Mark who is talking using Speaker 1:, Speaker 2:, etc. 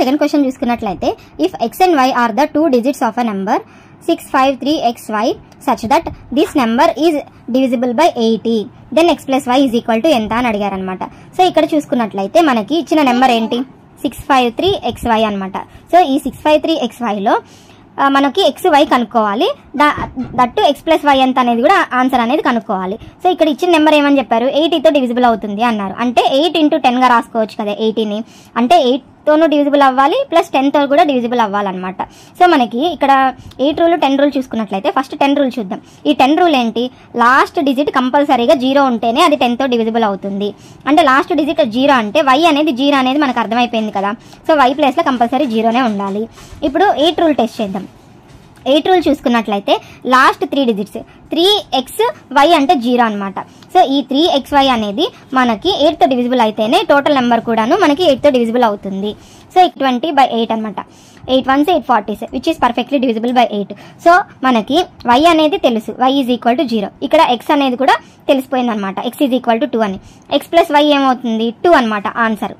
Speaker 1: Second question చూసుకున్నట్లయితే if x and y are the 2 digits of a number 653xy such that this number is divisible by 80 then x plus y is equal to ఎంత అని అడిగారు అనమాట. So ఇక్కడ చూసుకున్నట్లయితే మనకి ఇచ్చిన number ఏంటి 653xy అనమాట. సో ఈ 653xyలో మనకి ఎక్స్ వై కనుక్కోవాలి, దట్టు ఎక్స్ ప్లస్ వై ఎంత అనేది కూడా ఆన్సర్ అనేది కనుక్కోవాలి. సో ఇక్కడ ఇచ్చిన నెంబర్ ఏమని చెప్పారు 80తో డివిజిబుల్ అవుతుంది అన్నారు. అంటే 8 into 10గా రాసుకోవచ్చు కదా 80ని. అంటే 8తోనూ డివిజిబుల్ అవ్వాలి ప్లస్ 10తో కూడా డివిజిబుల్ అవ్వాలన్నమాట. సో మనకి ఇక్కడ 8 రూల్ 10 రూల్ చూసుకున్నట్లయితే ఫస్ట్ 10 రూల్ చూద్దాం. ఈ 10 రూల్ ఏంటి, లాస్ట్ డిజిట్ కంపల్సరీగా 0 ఉంటేనే అది 10తో డివిజిబుల్ అవుతుంది. అంటే లాస్ట్ డిజిట్ 0 అంటే y అనేది 0 అనేది మనకు అర్థమైపోయింది కదా. సో y ప్లేస్లో కంపల్సరీ 0నే ఉండాలి. ఇప్పుడు 8 రూల్ టెస్ట్ చేద్దాం. 8 రూల్ చూసుకున్నట్లయితే లాస్ట్ 3 డిజిట్స్ 3xy అంటే 0 అనమాట. సో ఈ 3xy అనేది మనకి 8తో డివిజిబుల్ అయితేనే టోటల్ నెంబర్ కూడాను మనకి 8తో డివిజిబుల్ అవుతుంది. సో 20/8 అనమాట. 8 1s 8 40s which is perfectly divisible by 8. So మనకి y అనేది తెలుసు, y ఈజ్ ఈక్వల్ టు 0. ఇక్కడ x అనేది కూడా తెలిసిపోయింది అనమాట, x ఈజ్ ఈక్వల్ టు 2 అని. x ప్లస్ y ఏమవుతుంది 2 అనమాట ఆన్సర్.